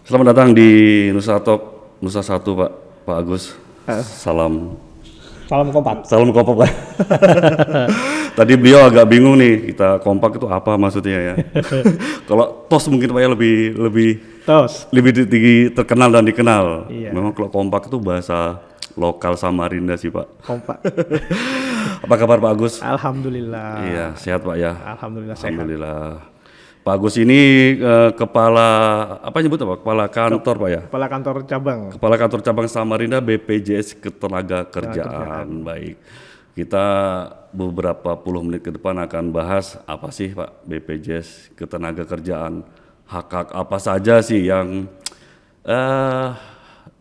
Selamat datang di Nusa Talk, Nusa Satu Pak Agus. Salam Salam kompak. salam kompak Pak. Tadi beliau agak bingung nih, kita kompak itu apa maksudnya ya. Kalau tos mungkin Pak ya lebih Tos. terkenal dan dikenal. Iya. Memang kalau kompak itu bahasa lokal Samarinda sih Pak. Kompak. Apa kabar Pak Agus? Alhamdulillah. Iya, sehat Pak ya. Alhamdulillah sehat. Alhamdulillah. Pak Agus ini kepala apa nyebut apa? Kepala kantor Pak ya? Kepala kantor cabang. Kepala Kantor Cabang Samarinda BPJS Ketenagakerjaan. Baik, kita beberapa puluh menit ke depan akan bahas apa sih Pak BPJS Ketenagakerjaan, hak-hak apa saja sih yang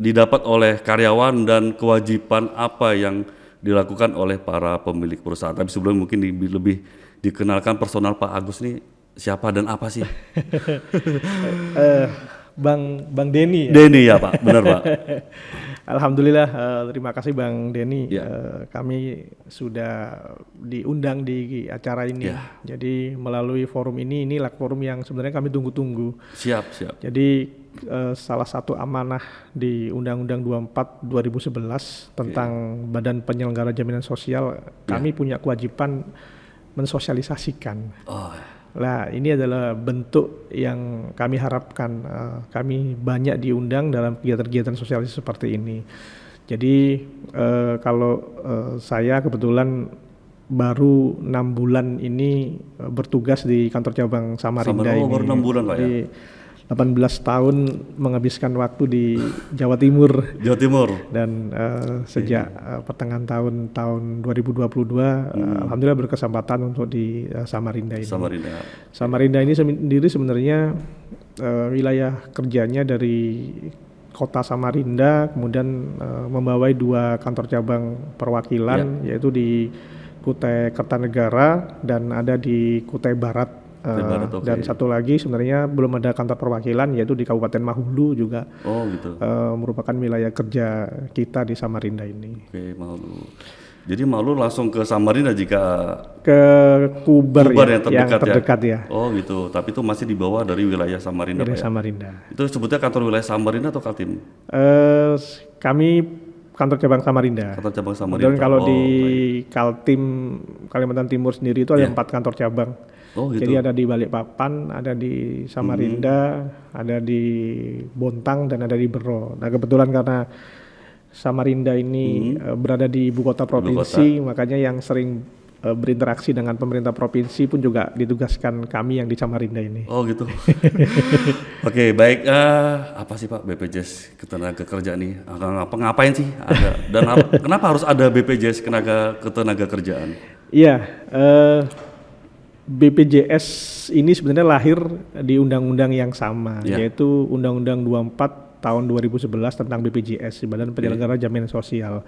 didapat oleh karyawan dan kewajiban apa yang dilakukan oleh para pemilik perusahaan. Tapi sebelum mungkin lebih dikenalkan personal Pak Agus nih siapa dan apa sih? Bang Denny. Denny ya Pak, benar Pak. Alhamdulillah, terima kasih Bang Denny. Ya. Kami sudah diundang di acara ini. Ya. Jadi melalui forum inilah forum yang sebenarnya kami tunggu-tunggu. Siap. Jadi salah satu amanah di Undang-Undang 24 2011 tentang Badan Penyelenggara Jaminan Sosial, kami punya kewajiban mensosialisasikan. Oh, Nah, ini adalah bentuk yang kami harapkan. Kami banyak diundang dalam kegiatan-kegiatan sosialisasi seperti ini. Jadi kalau saya kebetulan baru 6 bulan ini bertugas di kantor cabang Samarinda ini. baru 6 bulan Pak ya? Jadi 18 tahun menghabiskan waktu di Jawa Timur. Jawa Timur. Dan sejak pertengahan tahun 2022 alhamdulillah berkesempatan untuk di Samarinda ini. Samarinda ini sendiri sebenarnya wilayah kerjanya dari kota Samarinda, kemudian membawai 2 kantor cabang perwakilan yaitu di Kutai Kertanegara dan ada di Kutai Barat. Dan satu lagi sebenarnya belum ada kantor perwakilan yaitu di Kabupaten Mahulu juga. Oh gitu. Merupakan wilayah kerja kita di Samarinda ini. Oke, Mahulu. Jadi Mahulu langsung ke Samarinda jika ke Kuber yang terdekat ya. Oh gitu. Tapi itu masih di bawah dari wilayah Samarinda. Wilayah Samarinda. Itu sebutnya kantor wilayah Samarinda atau Kaltim? Kami kantor cabang Samarinda. Kantor cabang Samarinda. Dan kalau di Kaltim Kalimantan Timur sendiri itu ada 4 kantor cabang. Oh, gitu. Jadi ada di Balikpapan, ada di Samarinda, ada di Bontang dan ada di Bero. Nah kebetulan karena Samarinda ini berada di ibu kota provinsi, makanya yang sering berinteraksi dengan pemerintah provinsi pun juga ditugaskan kami yang di Samarinda ini. Oh gitu. Oke, baik. Apa sih Pak BPJS Ketenagakerjaan nih? Ngapain sih? Kenapa harus ada BPJS Ketenagakerjaan? Iya. BPJS ini sebenarnya lahir di undang-undang yang sama, yaitu Undang-Undang 24 tahun 2011 tentang BPJS, Badan Penyelenggara Jaminan Sosial.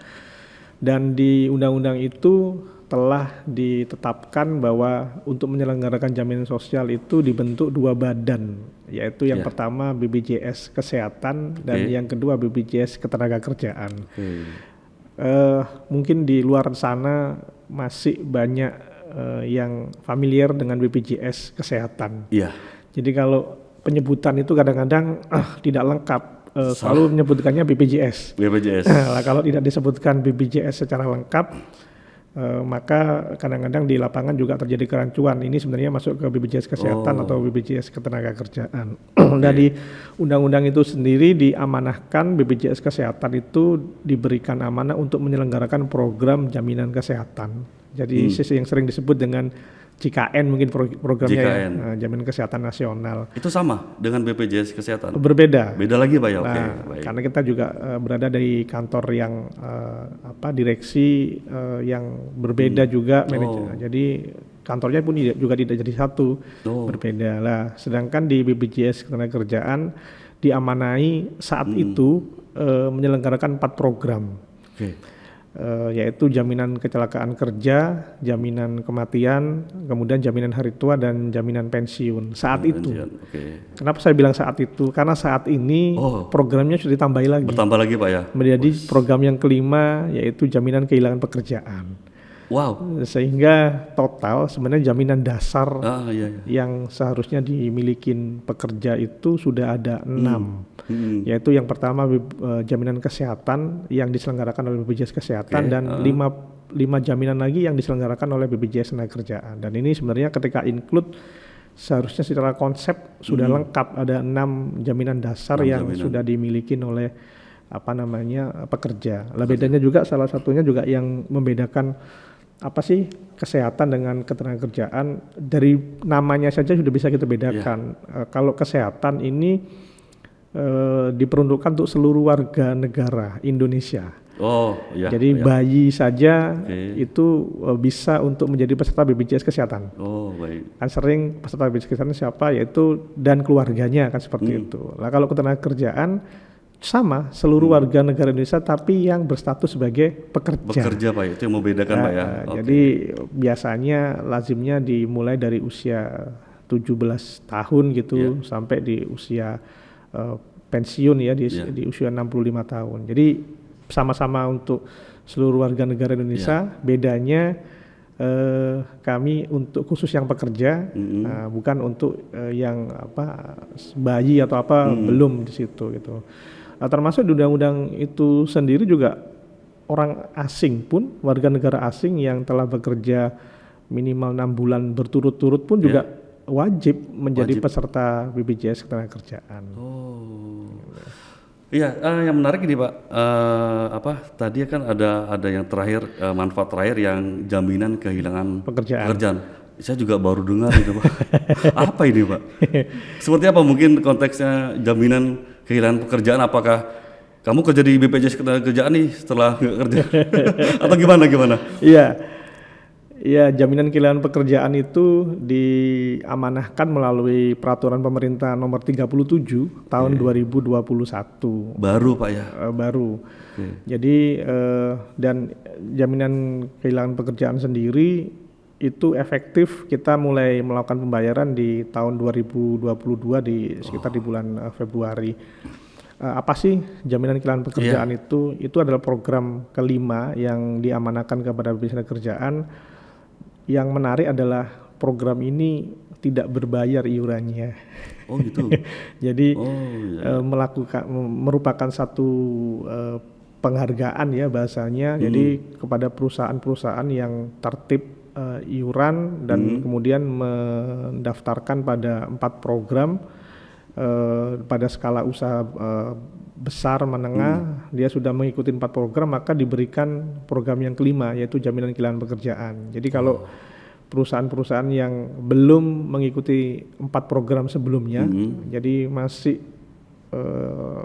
Dan di undang-undang itu telah ditetapkan bahwa untuk menyelenggarakan jaminan sosial itu dibentuk 2 badan, yaitu yang pertama BPJS Kesehatan dan yang kedua BPJS Ketenagakerjaan. Mungkin di luar sana masih banyak yang familiar dengan BPJS Kesehatan. Iya. Jadi kalau penyebutan itu kadang-kadang tidak lengkap, selalu menyebutkannya BPJS. Nah, kalau tidak disebutkan BPJS secara lengkap, maka kadang-kadang di lapangan juga terjadi kerancuan. Ini sebenarnya masuk ke BPJS Kesehatan atau BPJS Ketenagakerjaan. Dari undang-undang itu sendiri diamanahkan BPJS Kesehatan itu diberikan amanah untuk menyelenggarakan program jaminan kesehatan. Jadi yang sering disebut dengan JKN mungkin programnya JKN. Jaminan Kesehatan Nasional. Itu sama dengan BPJS Kesehatan? Berbeda. Beda lagi Pak ya? Oke, baik. Karena kita juga berada di kantor yang direksi yang berbeda juga manajemen. Jadi kantornya pun juga tidak jadi satu, berbeda lah. Sedangkan di BPJS Ketenagakerjaan diamanai saat itu menyelenggarakan 4 program. Yaitu jaminan kecelakaan kerja, jaminan kematian, kemudian jaminan hari tua dan jaminan pensiun saat itu. Kenapa saya bilang saat itu? Karena saat ini programnya sudah ditambah lagi. Bertambah lagi Pak ya? Menjadi program yang kelima yaitu jaminan kehilangan pekerjaan. Wow. Sehingga total sebenarnya jaminan dasar Iya, iya. yang seharusnya dimiliki pekerja itu sudah ada 6. Yaitu yang pertama jaminan kesehatan yang diselenggarakan oleh BPJS Kesehatan, dan 5 jaminan lagi yang diselenggarakan oleh BPJS Tenagakerjaan. Dan ini sebenarnya ketika include seharusnya secara konsep sudah lengkap, ada 6 jaminan dasar 6 yang jaminan. sudah dimiliki oleh pekerja. Lah bedanya juga, salah satunya juga yang membedakan apa sih kesehatan dengan ketenagakerjaan, dari namanya saja sudah bisa kita bedakan. Kalau kesehatan ini diperuntukkan untuk seluruh warga negara Indonesia. Oh, iya. Jadi iya. bayi saja itu bisa untuk menjadi peserta BPJS Kesehatan. Oh, baik. Kan sering peserta BPJS Kesehatan siapa, yaitu dan keluarganya kan seperti itu. Nah kalau ketenagakerjaan sama, seluruh warga negara Indonesia tapi yang berstatus sebagai pekerja. Bekerja Pak, itu yang membedakan Pak ya. Jadi biasanya lazimnya dimulai dari usia 17 tahun gitu sampai di usia pensiun ya, di usia 65 tahun. Jadi sama-sama untuk seluruh warga negara Indonesia. Bedanya kami untuk khusus yang pekerja, bukan untuk yang bayi atau belum di situ gitu. Termasuk di undang-undang itu sendiri juga orang asing pun, warga negara asing yang telah bekerja minimal 6 bulan berturut-turut pun juga wajib menjadi peserta BPJS Ketenagakerjaan. Oh. Iya, yang menarik ini Pak, tadi kan ada yang terakhir, manfaat terakhir yang jaminan kehilangan pekerjaan. Saya juga baru dengar itu Pak. Apa ini Pak? Seperti apa mungkin konteksnya jaminan kehilangan pekerjaan? Apakah kamu kerja di BPJS Ketenagakerjaan nih setelah nggak kerja? Atau gimana? Iya, jaminan kehilangan pekerjaan itu diamanahkan melalui peraturan pemerintah nomor 37 tahun 2021. Baru Pak ya? Baru. Jadi dan jaminan kehilangan pekerjaan sendiri itu efektif kita mulai melakukan pembayaran di tahun 2022 di sekitar di bulan Februari. Apa sih jaminan kehilangan pekerjaan itu? Itu adalah program kelima yang diamanahkan kepada BPJS Ketenagakerjaan. Yang menarik adalah program ini tidak berbayar iurannya. Oh gitu. Jadi merupakan satu penghargaan ya bahasanya. Jadi kepada perusahaan-perusahaan yang tertib iuran dan kemudian mendaftarkan pada 4 program pada skala usaha besar menengah, dia sudah mengikuti 4 program, maka diberikan program yang kelima yaitu jaminan kehilangan pekerjaan. Jadi kalau perusahaan-perusahaan yang belum mengikuti 4 program sebelumnya, jadi masih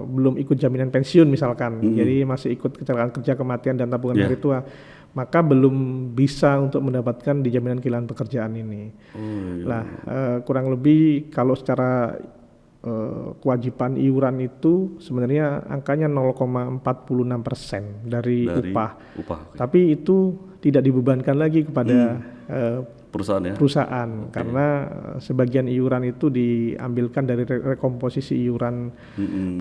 belum ikut jaminan pensiun misalkan, jadi masih ikut kecelakaan kerja, kematian dan tabungan hari tua, maka belum bisa untuk mendapatkan di jaminan kehilangan pekerjaan ini. Nah, kurang lebih kalau secara kewajiban iuran itu sebenarnya angkanya 0,46% dari upah. Tapi itu tidak dibebankan lagi kepada perusahaan karena sebagian iuran itu diambilkan dari rekomposisi iuran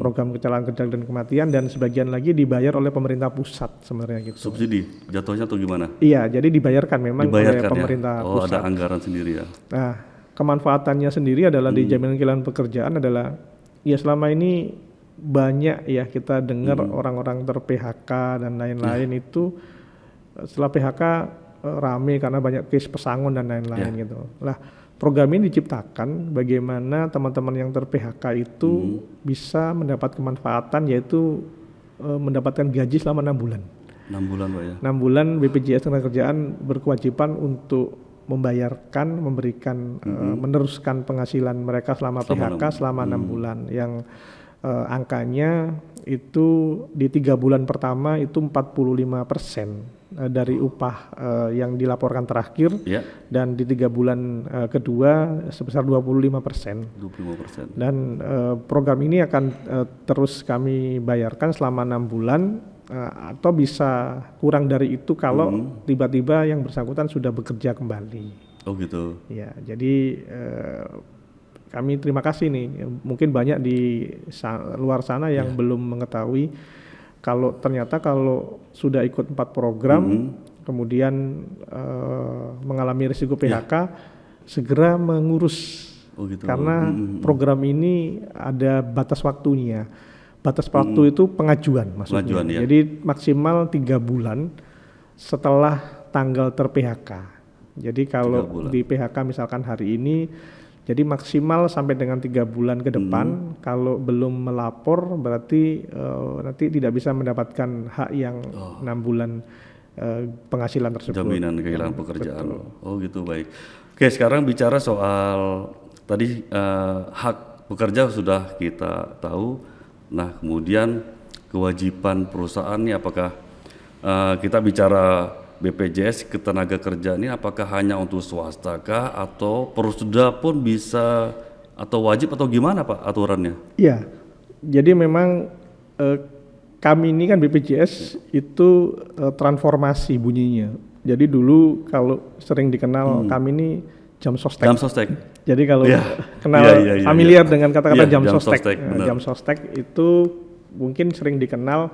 program kecelakaan kerja dan kematian, dan sebagian lagi dibayar oleh pemerintah pusat sebenarnya gitu. Subsidi jatuhnya atau gimana? Iya, jadi dibayarkan memang oleh pemerintah pusat. Ada anggaran sendiri ya. Nah, kemanfaatannya sendiri adalah di jaminan kehilangan pekerjaan adalah ya selama ini banyak ya kita dengar orang-orang ter-PHK dan lain-lain itu setelah PHK rame karena banyak case pesangon dan lain-lain gitu. Lah, program ini diciptakan bagaimana teman-teman yang ter-PHK itu bisa mendapat kemanfaatan, yaitu mendapatkan gaji selama 6 bulan. 6 bulan Pak ya. 6 bulan BPJS Ketenagakerjaan berkewajiban untuk memberikan meneruskan penghasilan mereka selama PHK selama 6 bulan, yang angkanya itu di 3 bulan pertama itu 45% dari upah yang dilaporkan terakhir, dan di 3 bulan kedua sebesar 25%. Dan program ini akan terus kami bayarkan selama 6 bulan. Atau bisa kurang dari itu kalau tiba-tiba yang bersangkutan sudah bekerja kembali. Oh gitu. Ya, jadi kami terima kasih nih. Mungkin banyak di luar sana yang belum mengetahui kalau ternyata kalau sudah ikut 4 program kemudian mengalami risiko PHK, segera mengurus. Oh gitu. Karena program ini ada batas waktunya. Batas waktu itu pengajuan maksudnya. Pengajuan, ya. Jadi maksimal 3 bulan setelah tanggal ter-PHK. Jadi kalau di PHK misalkan hari ini, jadi maksimal sampai dengan 3 bulan ke depan. Kalau belum melapor berarti nanti tidak bisa mendapatkan hak yang 6 bulan penghasilan tersebut. Jaminan kehilangan pekerjaan. Oh gitu, baik. Oke, sekarang bicara soal tadi hak pekerja sudah kita tahu. Nah, kemudian kewajiban perusahaan ini apakah kita bicara BPJS Ketenagakerjaan ini apakah hanya untuk swasta kah atau perusahaan pun bisa atau wajib atau gimana Pak aturannya? Iya, jadi memang kami ini kan BPJS itu transformasi bunyinya. Jadi dulu kalau sering dikenal kami ini jam sostek. Jam sostek. Jadi kalau kenal familiar dengan kata-kata jam sostek. Jam sostek itu mungkin sering dikenal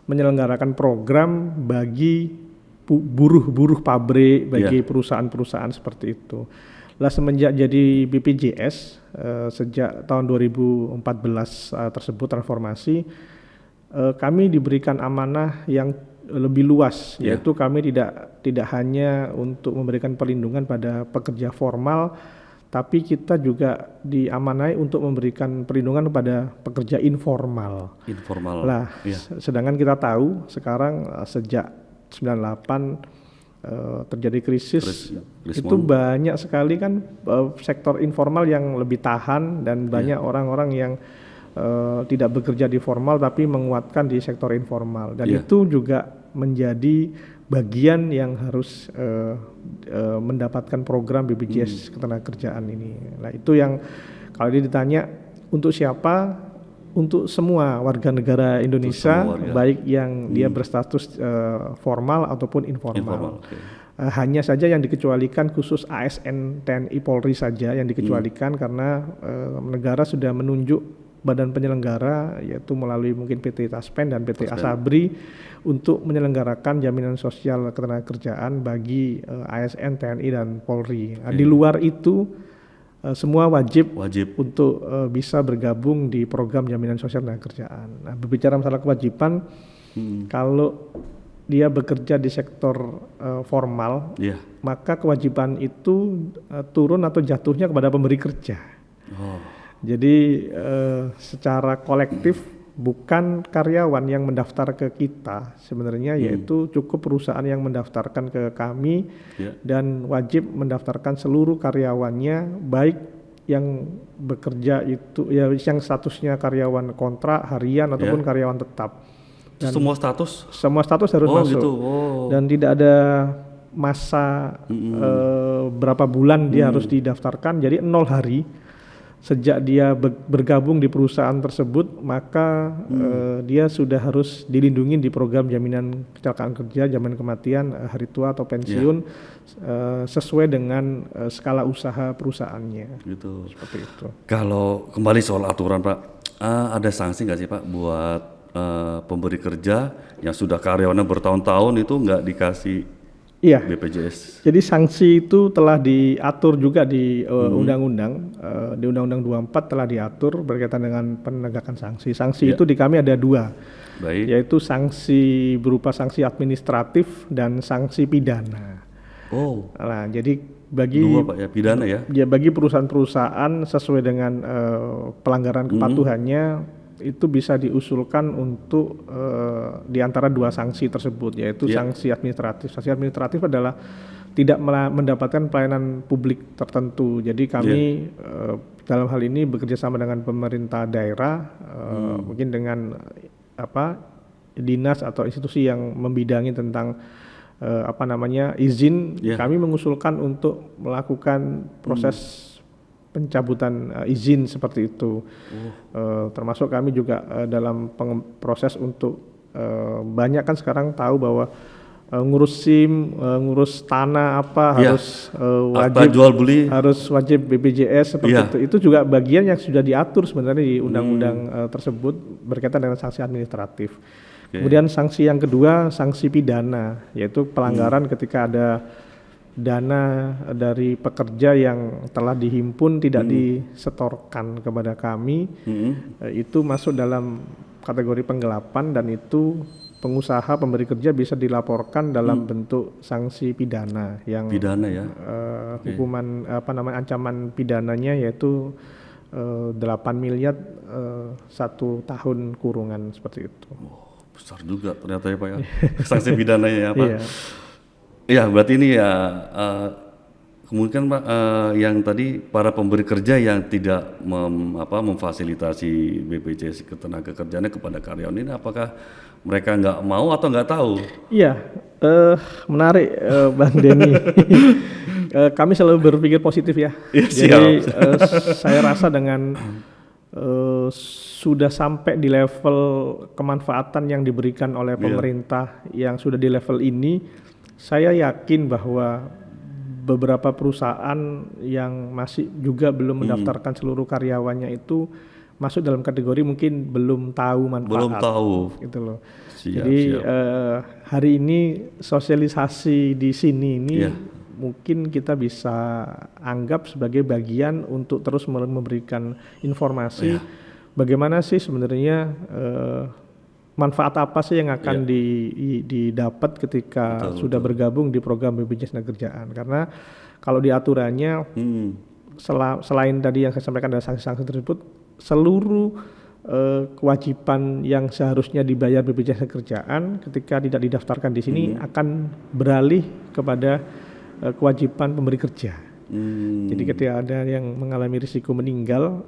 menyelenggarakan program bagi buruh-buruh pabrik, bagi perusahaan-perusahaan seperti itu. Lah semenjak jadi BPJS sejak tahun 2014 tersebut transformasi, kami diberikan amanah yang lebih luas, yaitu kami tidak hanya untuk memberikan perlindungan pada pekerja formal, tapi kita juga diamanai untuk memberikan perlindungan kepada pekerja informal. Lah, sedangkan kita tahu sekarang sejak 98 terjadi krisis itu banyak sekali kan sektor informal yang lebih tahan dan banyak orang-orang yang tidak bekerja di formal tapi menguatkan di sektor informal dan itu juga menjadi bagian yang harus mendapatkan program BPJS Ketenagakerjaan ini. Nah itu yang kalau ditanya untuk siapa? Untuk semua warga negara Indonesia, baik yang dia berstatus formal ataupun informal. Hanya saja yang dikecualikan khusus ASN TNI Polri saja yang dikecualikan karena negara sudah menunjuk badan penyelenggara yaitu melalui mungkin PT Taspen dan PT Asabri untuk menyelenggarakan jaminan sosial ketenagakerjaan bagi ASN, TNI dan Polri. Di luar itu semua wajib untuk bisa bergabung di program jaminan sosial ketenagakerjaan. Nah, berbicara masalah kewajiban, kalau dia bekerja di sektor formal, maka kewajiban itu turun atau jatuhnya kepada pemberi kerja. Jadi secara kolektif bukan karyawan yang mendaftar ke kita sebenarnya, yaitu cukup perusahaan yang mendaftarkan ke kami dan wajib mendaftarkan seluruh karyawannya, baik yang bekerja itu ya yang statusnya karyawan kontrak harian ataupun karyawan tetap. Dan semua status harus masuk gitu. Dan tidak ada masa berapa bulan dia harus didaftarkan, jadi 0 hari sejak dia bergabung di perusahaan tersebut, maka dia sudah harus dilindungi di program jaminan kecelakaan kerja, jaminan kematian, hari tua atau pensiun sesuai dengan skala usaha perusahaannya. Gitu. Seperti itu. Kalau kembali soal aturan Pak, ada sanksi nggak sih Pak buat pemberi kerja yang sudah karyawannya bertahun-tahun itu nggak dikasih BPJS. Jadi sanksi itu telah diatur juga di undang-undang, di Undang-Undang 24 telah diatur berkaitan dengan penegakan sanksi. Sanksi itu di kami ada 2, yaitu sanksi berupa sanksi administratif dan sanksi pidana. Nah, jadi bagi pidana bagi perusahaan-perusahaan sesuai dengan pelanggaran kepatuhannya itu bisa diusulkan untuk di antara 2 sanksi tersebut, yaitu sanksi administratif. Sanksi administratif adalah tidak mendapatkan pelayanan publik tertentu. Jadi kami dalam hal ini bekerja sama dengan pemerintah daerah, mungkin dengan dinas atau institusi yang membidangi tentang izin. Kami mengusulkan untuk melakukan proses pencabutan izin seperti itu. Termasuk kami juga dalam proses untuk banyak kan sekarang tahu bahwa ngurus SIM, ngurus tanah harus wajib jual beli, harus wajib BPJS seperti itu. Itu juga bagian yang sudah diatur sebenarnya di undang-undang tersebut berkaitan dengan sanksi administratif. Kemudian sanksi yang kedua, sanksi pidana, yaitu pelanggaran ketika ada dana dari pekerja yang telah dihimpun tidak disetorkan kepada kami, itu masuk dalam kategori penggelapan, dan itu pengusaha pemberi kerja bisa dilaporkan dalam bentuk sanksi pidana yang Pidana ya. hukuman ancaman pidananya yaitu 8 miliar 1 tahun kurungan seperti itu. Besar juga ternyata ya Pak ya. Sanksi pidananya ya Pak. Iya. Ya, berarti ini ya kemungkinan Pak, yang tadi para pemberi kerja yang tidak memfasilitasi BPJS Ketenagakerjaannya kepada karyawan ini, apakah mereka nggak mau atau nggak tahu? Iya, menarik Bang Denny. Kami selalu berpikir positif ya. Ya, jadi saya rasa dengan sudah sampai di level kemanfaatan yang diberikan oleh pemerintah yang sudah di level ini, saya yakin bahwa beberapa perusahaan yang masih juga belum mendaftarkan seluruh karyawannya itu masuk dalam kategori mungkin belum tahu manfaat. Belum tahu. Gitu loh. Siap, jadi siap. Hari ini sosialisasi di sini ini mungkin kita bisa anggap sebagai bagian untuk terus memberikan informasi bagaimana sih sebenarnya manfaat apa sih yang akan didapat ketika sudah bergabung di program BPJS Ketenagakerjaan. Karena kalau di aturannya selain tadi yang saya sampaikan ada sanksi-sanksi tersebut, seluruh kewajiban yang seharusnya dibayar BPJS Ketenagakerjaan ketika tidak didaftarkan di sini akan beralih kepada kewajiban pemberi kerja. Jadi ketika ada yang mengalami risiko meninggal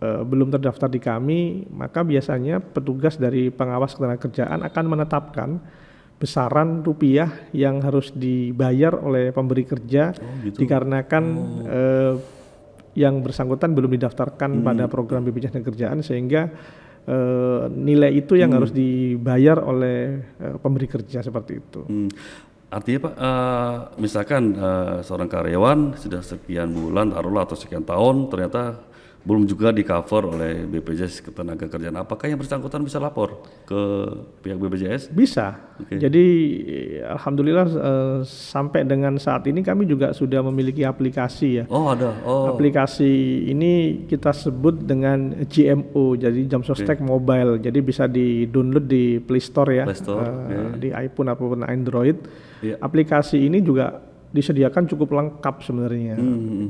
belum terdaftar di kami, maka biasanya petugas dari pengawas ketenagakerjaan akan menetapkan besaran rupiah yang harus dibayar oleh pemberi kerja dikarenakan yang bersangkutan belum didaftarkan pada program BPJS Ketenagakerjaan, sehingga nilai itu yang harus dibayar oleh pemberi kerja seperti itu. Artinya Pak, misalkan seorang karyawan sudah sekian bulan taruhlah atau sekian tahun ternyata belum juga di cover oleh BPJS Ketenagakerjaan, apakah yang bersangkutan bisa lapor ke pihak BPJS? Bisa. Jadi alhamdulillah sampai dengan saat ini kami juga sudah memiliki aplikasi ya. Oh ada. Aplikasi ini kita sebut dengan JMO, jadi Jamsostek Mobile. Jadi bisa di-download di Play Store ya. Play Store, di iPhone ataupun Android. Aplikasi ini juga disediakan cukup lengkap sebenarnya.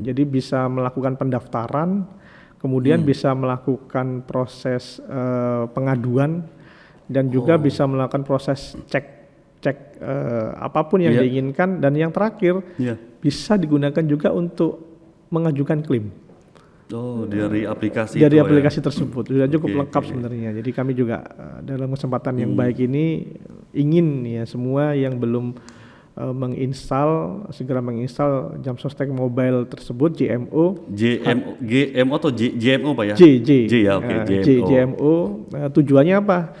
Jadi bisa melakukan pendaftaran, kemudian bisa melakukan proses pengaduan, dan juga bisa melakukan proses cek apapun yang diinginkan, dan yang terakhir bisa digunakan juga untuk mengajukan klaim. Dari aplikasi tersebut sudah cukup lengkap sebenarnya. Jadi kami juga dalam kesempatan yang baik ini ingin ya semua yang belum segera menginstal Jamsostek Mobile tersebut, GMO atau JMO Pak ya? JMO. Tujuannya apa?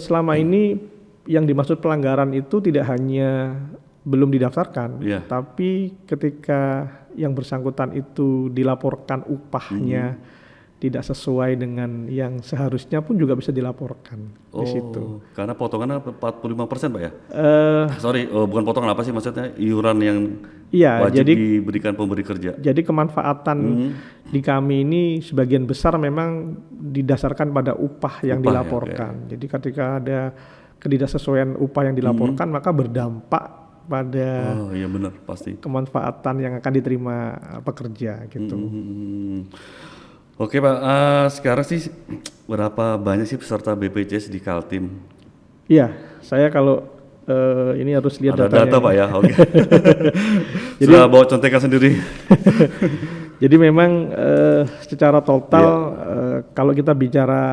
Selama ini yang dimaksud pelanggaran itu tidak hanya belum didaftarkan, tapi ketika yang bersangkutan itu dilaporkan upahnya tidak sesuai dengan yang seharusnya pun juga bisa dilaporkan di situ. Karena potongannya 45% Pak ya? Bukan potongan, apa sih maksudnya, iuran yang wajib diberikan pemberi kerja. Jadi kemanfaatan di kami ini sebagian besar memang didasarkan pada upah yang dilaporkan. Jadi ketika ada ketidaksesuaian upah yang dilaporkan, maka berdampak pada benar, pasti kemanfaatan yang akan diterima pekerja gitu. Oke Pak, sekarang sih berapa banyak sih peserta BPJS di Kaltim? Iya, saya kalau ini harus lihat datanya. Data Pak ya, oke. Sudah bawa contekan sendiri. Jadi memang secara total kalau kita bicara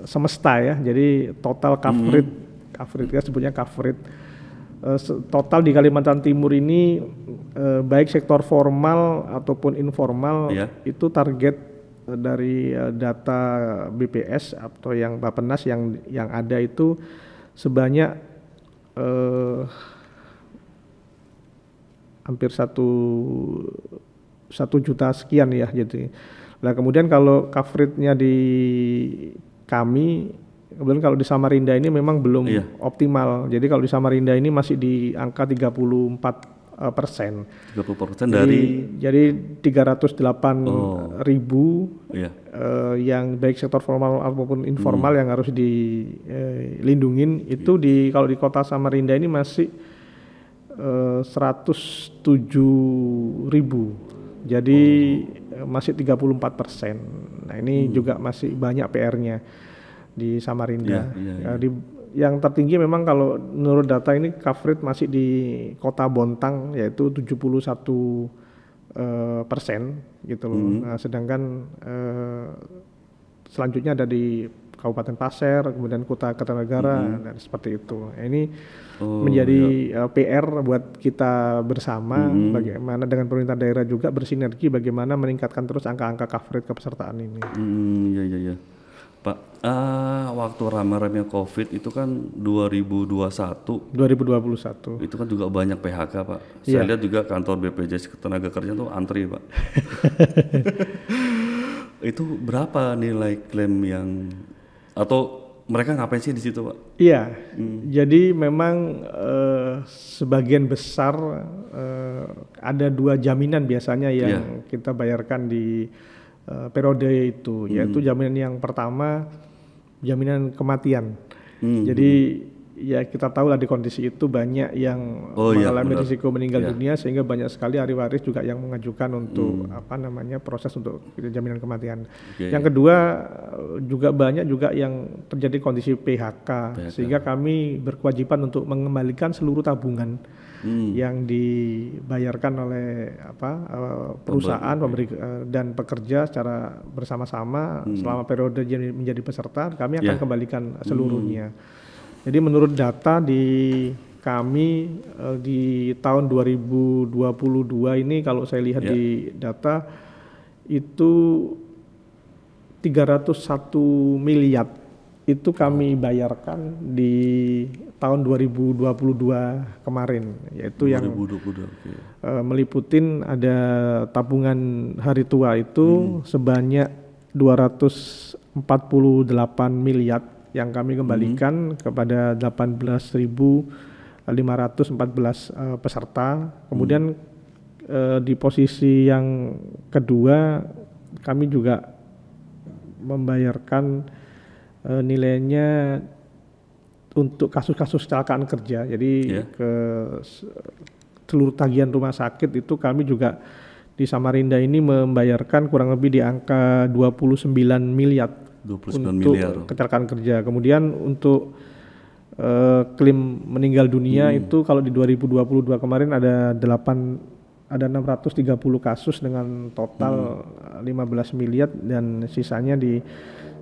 semesta ya, jadi total coverage kita sebutnya coverage. Total di Kalimantan Timur ini baik sektor formal ataupun informal itu target dari data BPS atau yang Bappenas yang ada itu sebanyak hampir 1 juta sekian ya. Jadi, nah kemudian kalau coverage-nya di kami Kemudian kalau di Samarinda ini memang belum Iya. optimal. Jadi kalau di Samarinda ini masih di angka 34%. 30% dari Jadi 308.000 iya. yang baik sektor formal maupun informal yang harus dilindungin itu kalau di kota Samarinda ini masih 107.000. Jadi masih 34%. Nah ini juga masih banyak PR-nya di Samarinda. Yang tertinggi memang kalau menurut data ini coverage masih di kota Bontang yaitu 71% gitu loh. Nah, sedangkan selanjutnya ada di Kabupaten Pasir, kemudian Kota Kertanegara dan seperti itu. Nah, ini menjadi PR buat kita bersama bagaimana dengan pemerintah daerah juga bersinergi bagaimana meningkatkan terus angka-angka coverage kepesertaan ini. Iya. Pak, waktu rame-ramenya COVID itu kan 2021. 2021. Itu kan juga banyak PHK, Pak. Saya lihat juga kantor BPJS Ketenagakerjaan tuh antri, Pak. Itu berapa nilai klaim yang atau mereka ngapain sih di situ, Pak? Iya. Jadi memang sebagian besar ada 2 jaminan biasanya yang kita bayarkan di periode itu, yaitu jaminan yang pertama jaminan kematian. Jadi ya kita tahu lah di kondisi itu banyak yang mengalami risiko meninggal dunia sehingga banyak sekali ahli waris juga yang mengajukan untuk proses untuk jaminan kematian. Yang kedua juga banyak juga yang terjadi kondisi PHK. Sehingga kami berkewajiban untuk mengembalikan seluruh tabungan yang dibayarkan oleh perusahaan dan pekerja secara bersama-sama selama periode menjadi peserta, kami akan kembalikan seluruhnya. Jadi menurut data di kami di tahun 2022 ini kalau saya lihat di data itu 301 miliar itu kami bayarkan di tahun 2022 kemarin, yaitu 2022, meliputin ada tabungan hari tua itu sebanyak 248 miliar yang kami kembalikan kepada 18.514 peserta. Kemudian di posisi yang kedua kami juga membayarkan nilainya untuk kasus-kasus kecelakaan kerja. Jadi ke seluruh tagihan rumah sakit itu kami juga di Samarinda ini membayarkan kurang lebih di angka 29 miliar. 29 untuk miliar. Kecelakaan kerja. Kemudian untuk klaim meninggal dunia itu kalau di 2022 kemarin ada 630 kasus dengan total 15 miliar dan sisanya di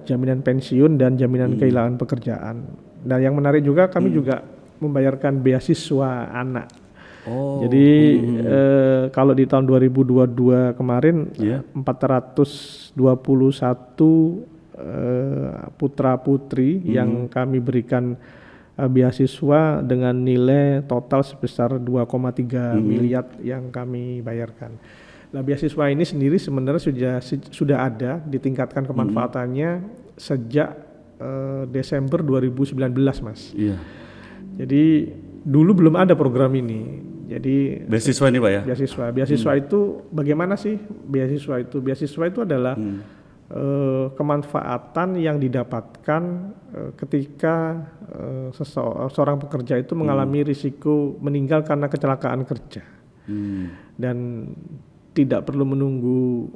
jaminan pensiun dan jaminan kehilangan pekerjaan. Nah, yang menarik juga kami juga membayarkan beasiswa anak. Jadi kalau di tahun 2022 kemarin 421 putra putri yang kami berikan beasiswa dengan nilai total sebesar 2,3 miliar yang kami bayarkan. Nah, beasiswa ini sendiri sebenarnya sudah ada, ditingkatkan kemanfaatannya sejak Desember 2019, Mas. Iya. Jadi dulu belum ada program ini. Jadi beasiswa ini, Pak ya? Beasiswa itu bagaimana sih beasiswa itu? Beasiswa itu adalah kemanfaatan yang didapatkan ketika seorang pekerja itu mengalami risiko meninggal karena kecelakaan kerja dan tidak perlu menunggu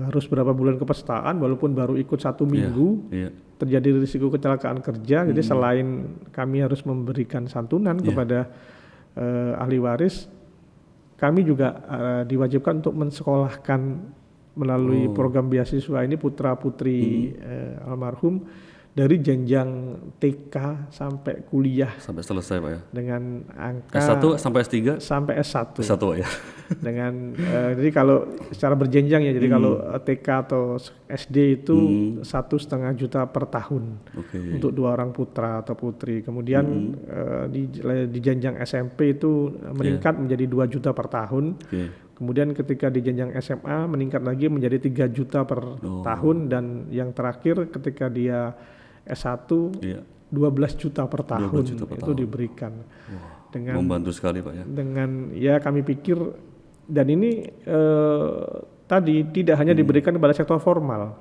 harus berapa bulan kepesertaan walaupun baru ikut 1 minggu terjadi risiko kecelakaan kerja. Jadi selain kami harus memberikan santunan kepada ahli waris, kami juga diwajibkan untuk mensekolahkan melalui program beasiswa ini putra-putri almarhum dari jenjang TK sampai kuliah. Sampai selesai, Pak ya? Dengan angka S1 sampai S3? Sampai S1. S1, Pak ya? Dengan, jadi kalau secara berjenjang ya, jadi kalau TK atau SD itu 1,5 juta per tahun untuk 2 orang putra atau putri. Kemudian di jenjang SMP itu meningkat menjadi 2 juta per tahun. Kemudian ketika di jenjang SMA meningkat lagi menjadi 3 juta per tahun, dan yang terakhir ketika dia S1 Iya. 12 juta per tahun 12 juta per itu tahun. diberikan. Dengan Membantu sekali Pak ya. dengan ya kami pikir, dan ini tadi tidak hanya diberikan kepada sektor formal,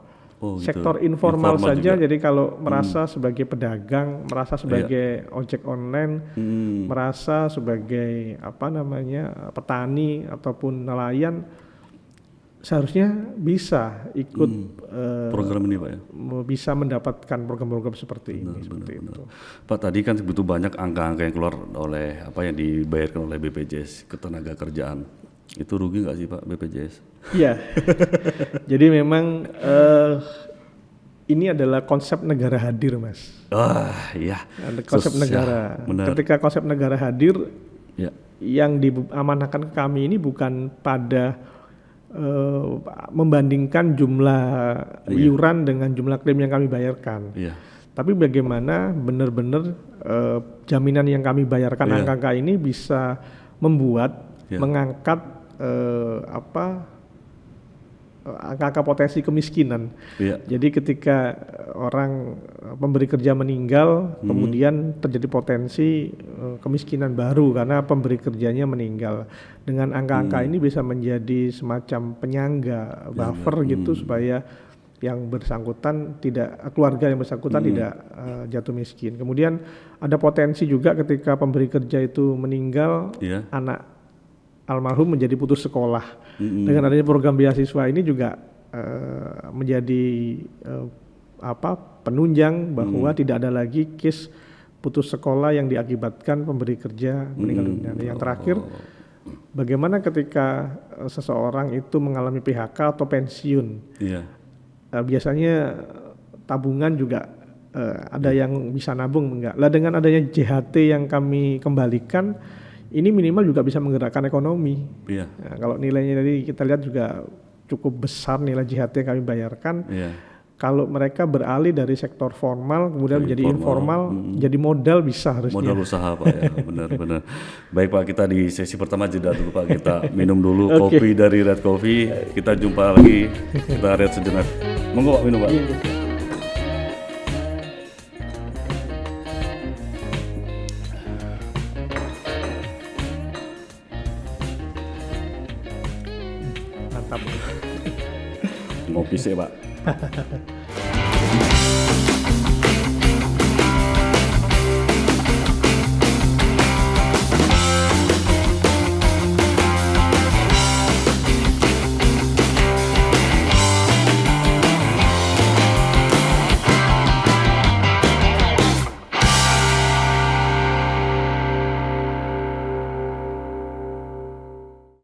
Oh, gitu. sektor informal saja. juga. Jadi kalau merasa sebagai pedagang, merasa sebagai ojek online, merasa sebagai petani ataupun nelayan, seharusnya bisa ikut Program ini Pak ya. bisa mendapatkan program-program seperti ini. Seperti itu. Pak, tadi kan begitu banyak angka-angka yang keluar oleh yang dibayarkan oleh BPJS Ketenagakerjaan. Itu rugi nggak sih Pak BPJS? Iya. Jadi memang ini adalah konsep negara hadir, Mas. Iya. Ada konsep negara. Benar. Ketika konsep negara hadir, Ya. yang diamanahkan ke kami ini bukan pada membandingkan jumlah iuran dengan jumlah klaim yang kami bayarkan. Iya. Tapi bagaimana benar-benar jaminan yang kami bayarkan angka-angka ini bisa membuat mengangkat angka-angka potensi kemiskinan. Iya. Jadi ketika orang pemberi kerja meninggal, kemudian terjadi potensi kemiskinan baru karena pemberi kerjanya meninggal. Dengan angka-angka ini bisa menjadi semacam penyangga, buffer gitu supaya yang bersangkutan keluarga yang bersangkutan tidak jatuh miskin. Kemudian ada potensi juga ketika pemberi kerja itu meninggal, anak almarhum menjadi putus sekolah. Dengan adanya program beasiswa ini juga menjadi penunjang bahwa tidak ada lagi case putus sekolah yang diakibatkan pemberi kerja meninggal dunia. Yang terakhir, bagaimana ketika seseorang itu mengalami PHK atau pensiun? Biasanya tabungan juga ada yang bisa nabung, enggak? Lah dengan adanya JHT yang kami kembalikan, ini minimal juga bisa menggerakkan ekonomi. Nah, kalau nilainya tadi kita lihat juga cukup besar nilai JHT yang kami bayarkan. Kalau mereka beralih dari sektor formal kemudian menjadi informal, jadi modal bisa harusnya. Modal usaha Pak ya, benar-benar. Baik Pak, kita di sesi pertama jeda dulu Pak, kita minum dulu kopi dari Red Coffee. Kita jumpa lagi, kita rehat sejenak. Monggo Pak, minum Pak. Mantap. Ngopi sih Pak.